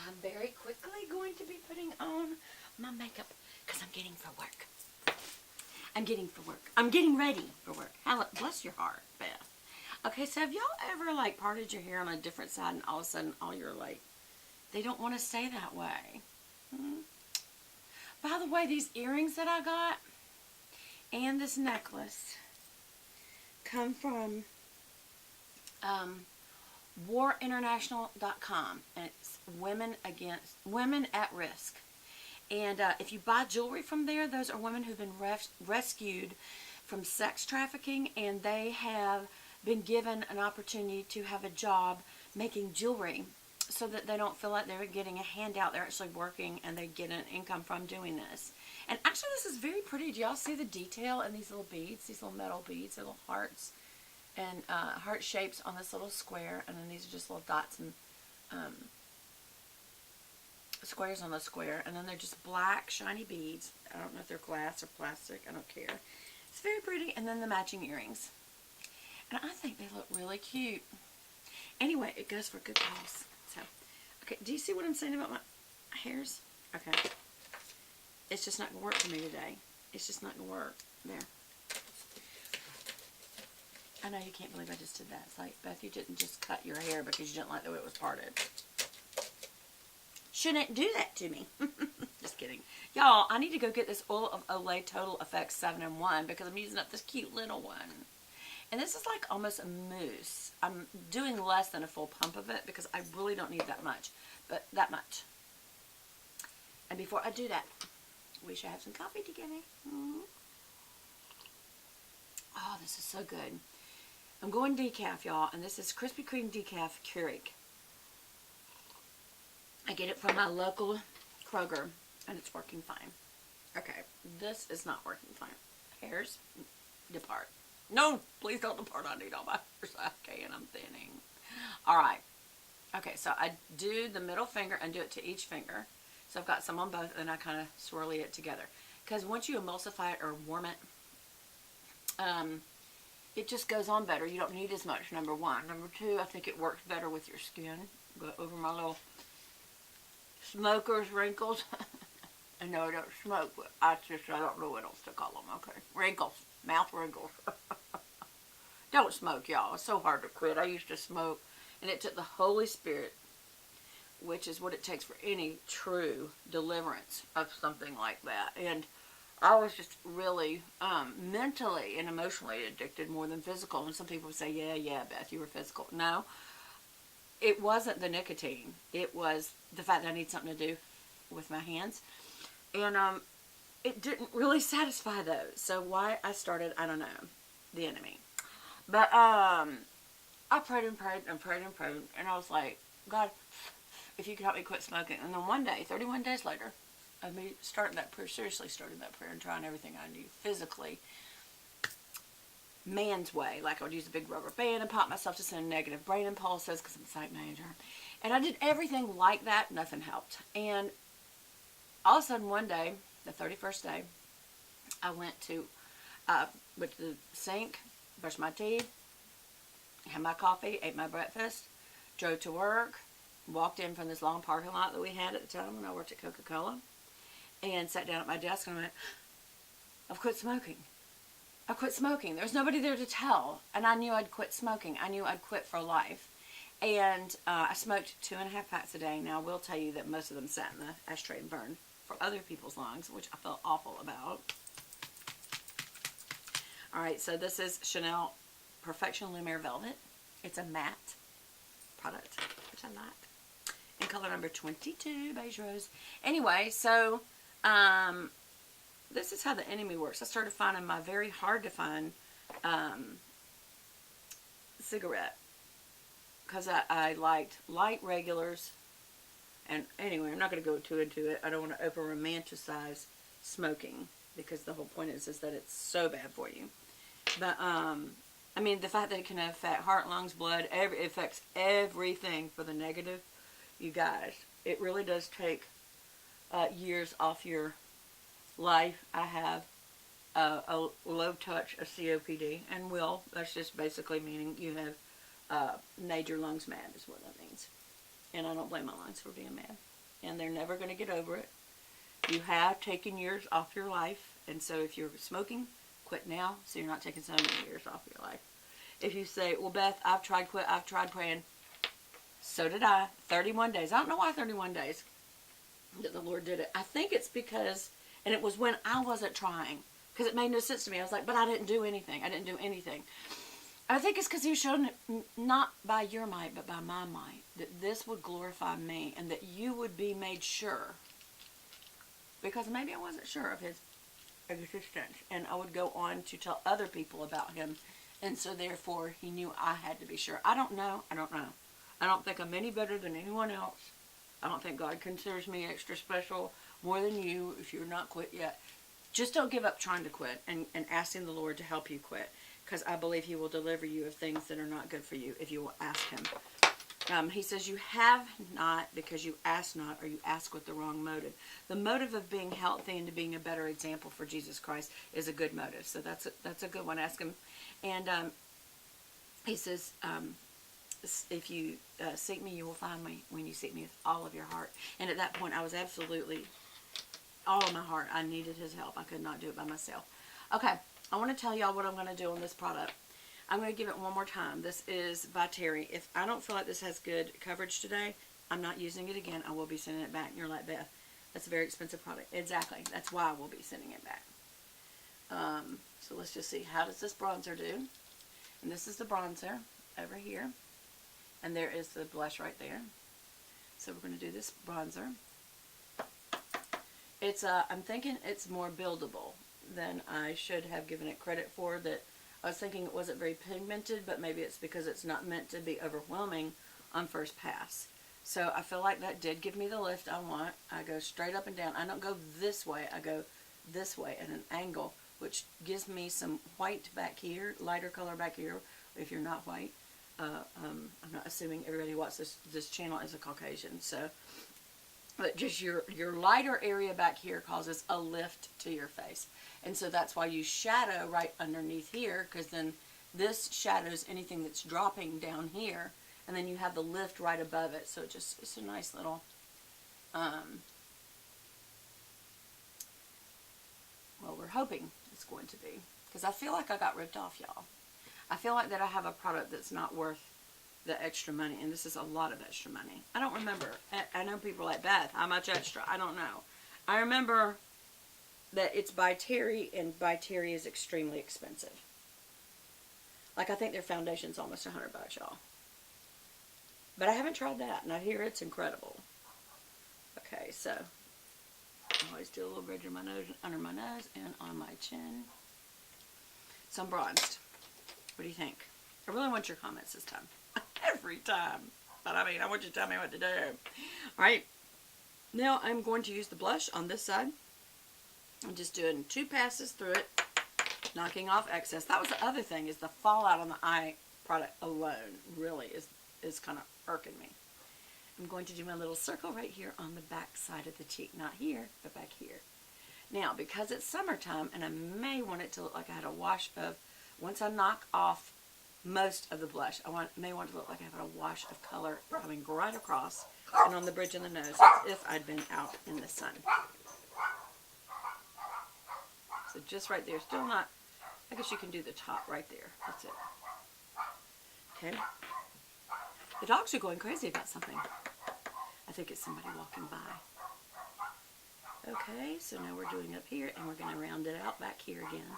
I'm very quickly going to be putting on my makeup because I'm getting for work. I'm getting ready for work. Bless your heart, Beth. Okay, so have y'all ever like parted your hair on a different side and all of a sudden all your like, they don't want to stay that way? Hmm? By the way, these earrings that I got and this necklace come from warinternational.com, and it's women at risk. And if you buy jewelry from there, those are women who've been rescued from sex trafficking, and they have been given an opportunity to have a job making jewelry so that they don't feel like they're getting a handout. They're actually working and they get an income from doing this. And actually this is very pretty. Do y'all see the detail in these little beads, these little metal beads, little hearts and heart shapes on this little square, and then these are just little dots and squares on the square, and then they're just black shiny beads. I don't know if they're glass or plastic, I don't care. It's very pretty. And then the matching earrings, and I think they look really cute. Anyway, it goes for good cause. So okay, do you see what I'm saying about my hairs? Okay, it's just not gonna work for me today. It's just not gonna work. There, I know you can't believe I just did that. It's like, Beth, you didn't just cut your hair because you didn't like the way it was parted. Shouldn't do that to me. Just kidding. Y'all, I need to go get this Oil of Olay Total Effects 7-in-1 because I'm using up this cute little one. And this is like almost a mousse. I'm doing less than a full pump of it because I really don't need that much. But that much. And before I do that, we should have some coffee together. Mm-hmm. Oh, this is so good. I'm going decaf, y'all. And this is Krispy Kreme Decaf Keurig. I get it from my local Kroger, and it's working fine. Okay, this is not working fine. Hairs, depart. No, please don't depart. I need all my hairs. Okay, and I'm thinning. All right. Okay, so I do the middle finger and do it to each finger. So I've got some on both, and then I kind of swirly it together. Because once you emulsify it or warm it, it just goes on better. You don't need as much, number one. Number two, I think it works better with your skin. Go over my little smoker's wrinkles. I know I don't smoke, but I don't know what else to call them. Okay, wrinkles, mouth wrinkles. Don't smoke, y'all. It's so hard to quit. I used to smoke, and it took the Holy Spirit, which is what it takes for any true deliverance of something like that. And I was just really mentally and emotionally addicted more than physical. And some people would say, yeah, Beth, you were physical. No, it wasn't the nicotine. It was the fact that I need something to do with my hands. And it didn't really satisfy those. So why I started, I don't know, the enemy. But I prayed and prayed and prayed and prayed. And I was like, God, if you could help me quit smoking. And then one day, 31 days later, I started that prayer, seriously started that prayer and trying everything I knew physically. Man's way. Like I would use a big rubber band and pop myself to send negative brain impulses because I'm a site manager. And I did everything like that. Nothing helped. And all of a sudden one day, the 31st day, I went to the sink, brushed my teeth, had my coffee, ate my breakfast, drove to work, walked in from this long parking lot that we had at the time when I worked at Coca-Cola, and sat down at my desk and I went, I've quit smoking. I quit smoking. There was nobody there to tell, and I knew I'd quit smoking. I knew I'd quit for life. And I smoked 2.5 packs a day. Now, I will tell you that most of them sat in the ashtray and burned for other people's lungs, which I felt awful about. Alright, so this is Chanel Perfection Lumiere Velvet. It's a matte product, which I like. In color number 22, Beige Rose. Anyway, so this is how the enemy works. I started finding my very hard to find cigarette because I liked light regulars. And anyway, I'm not going to go too into it. I don't want to over romanticize smoking because the whole point is that it's so bad for you. But I mean, the fact that it can affect heart, lungs, blood, it affects everything for the negative. You guys, it really does take years off your life. I have a low touch of COPD, and that's just basically meaning you have made your lungs mad is what that means. And I don't blame my lungs for being mad. and they're never going to get over it. You have taken years off your life, and so if you're smoking, quit now so you're not taking so many years off your life. If you say, well, Beth, I've tried quit, I've tried praying, so did I. 31 days. I don't know why 31 days that the Lord did it. I think it's because, and it was when I wasn't trying, because it made no sense to me. I was like, but I didn't do anything. I didn't do anything. I think it's because he was showing it not by your might, but by my might, that this would glorify me and that you would be made sure. Because maybe I wasn't sure of his existence, and I would go on to tell other people about him, and so therefore he knew I had to be sure. I don't know. I don't think I'm any better than anyone else. I don't think God considers me extra special more than you if you're not quit yet. Just don't give up trying to quit and asking the Lord to help you quit, because I believe he will deliver you of things that are not good for you if you will ask him. He says you have not because you ask not, or you ask with the wrong motive. The motive of being healthy and to being a better example for Jesus Christ is a good motive. So that's a good one. Ask him. And he says, if you seek me, you will find me when you seek me with all of your heart. And at that point, I was absolutely, all of my heart, I needed his help. I could not do it by myself. Okay, I want to tell y'all what I'm going to do on this product. I'm going to give it one more time. This is by Terry. If I don't feel like this has good coverage today, I'm not using it again. I will be sending it back. And you're like, Beth, that's a very expensive product. Exactly. That's why I will be sending it back. So let's just see. How does this bronzer do? And this is the bronzer over here. And there is the blush right there. So we're going to do this bronzer. It's I'm thinking it's more buildable than I should have given it credit for. That I was thinking it wasn't very pigmented, but maybe it's because it's not meant to be overwhelming on first pass. So I feel like that did give me the lift I want. I go straight up and down. I don't go this way. I go this way at an angle, which gives me some white back here, lighter color back here, if you're not white. I'm not assuming everybody who watches this channel is a Caucasian, so, but just your lighter area back here causes a lift to your face. And so that's why you shadow right underneath here, because then this shadows anything that's dropping down here, and then you have the lift right above it. So it's a nice little, well, we're hoping it's going to be, because I feel like I got ripped off, y'all. I feel like that I have a product that's not worth the extra money, and this is a lot of extra money. I don't remember. I know people are like, Beth, how much extra? I don't know. I remember that it's by Terry, and by Terry is extremely expensive. Like, I think their foundation's almost $100, y'all. But I haven't tried that, and I hear it's incredible. Okay, so I always do a little bridge under my nose, and on my chin. So I'm bronzed. What do you think? I really want your comments this time. Every time. But I mean, I want you to tell me what to do. Alright. Now I'm going to use the blush on this side. I'm just doing 2 passes through it, knocking off excess. That was the other thing, is the fallout on the eye product alone really is kind of irking me. I'm going to do my little circle right here on the back side of the cheek. Not here, but back here. Now, because it's summertime, and I may want it to look like I had a wash of, once I knock off most of the blush, may want it to look like I have a wash of color coming right across and on the bridge of the nose, as if I'd been out in the sun. So just right there, still not, I guess you can do the top right there. That's it. Okay. The dogs are going crazy about something. I think it's somebody walking by. Okay, so now we're doing up here, and we're going to round it out back here again.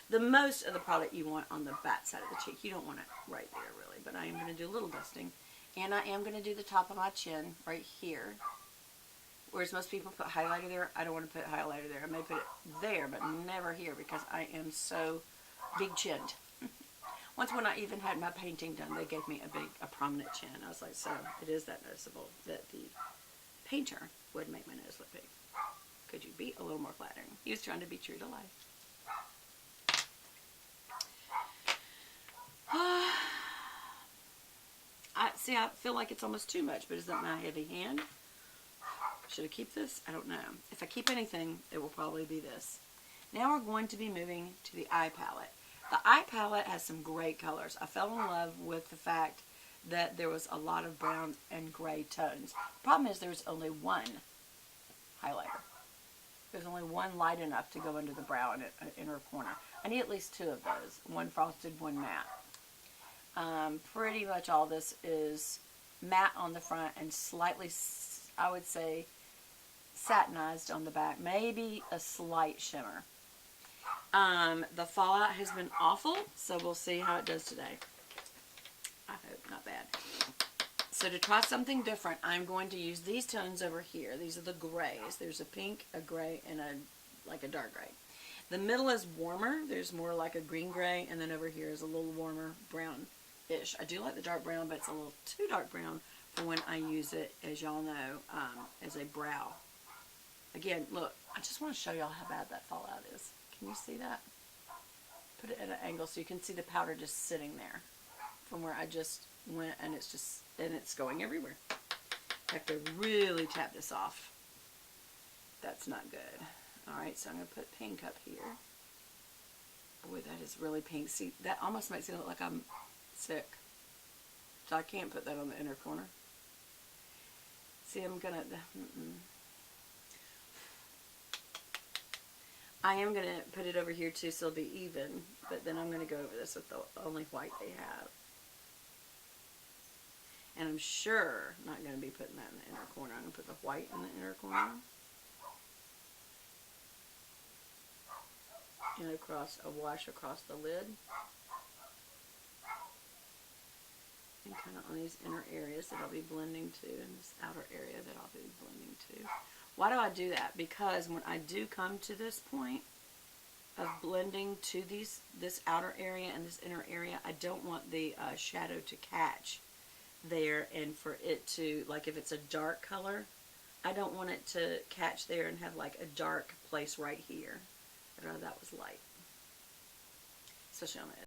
The most of the product you want on the back side of the cheek. You don't want it right there, really, but I am going to do a little dusting. And I am going to do the top of my chin right here. Whereas most people put highlighter there, I don't want to put highlighter there. I may put it there, but never here, because I am so big-chinned. Once when I even had my painting done, they gave me a prominent chin. I was like, so it is that noticeable that the painter would make my nose look big. Could you be a little more flattering? He was trying to be true to life. I feel like it's almost too much, but is that my heavy hand? Should I keep this? I don't know. If I keep anything, it will probably be this. Now we're going to be moving to the eye palette. The eye palette has some great colors. I fell in love with the fact that there was a lot of brown and gray tones. Problem is there's only one highlighter. There's only one light enough to go into the brow and inner corner. I need at least two of those. One frosted, one matte. Pretty much all this is matte on the front and slightly, I would say, satinized on the back. Maybe a slight shimmer. The fallout has been awful, so we'll see how it does today. I hope not bad. So to try something different, I'm going to use these tones over here. These are the grays. There's a pink, a gray, and like a dark gray. The middle is warmer. There's more like a green gray, and then over here is a little warmer brown-ish. I do like the dark brown, but it's a little too dark brown for when I use it, as y'all know, as a brow. Again, look, I just want to show y'all how bad that fallout is. Can you see that? Put it at an angle so you can see the powder just sitting there from where I just went, and it's going everywhere. I have to really tap this off. That's not good. Alright, so I'm going to put pink up here. Boy, that is really pink. See, that almost makes it look like I'm sick. So I can't put that on the inner corner. See, I'm going to... I am going to put it over here too so it'll be even, but then I'm going to go over this with the only white they have. And I'm sure not going to be putting that in the inner corner. I'm going to put the white in the inner corner. And across a wash across the lid. And kind of on these inner areas that I'll be blending to, and this outer area that I'll be blending to. Why do I do that? Because when I do come to this point of blending to this outer area and this inner area, I don't want the shadow to catch there, and for it to, like if it's a dark color, I don't want it to catch there and have like a dark place right here. I'd rather that was light, especially on the edge.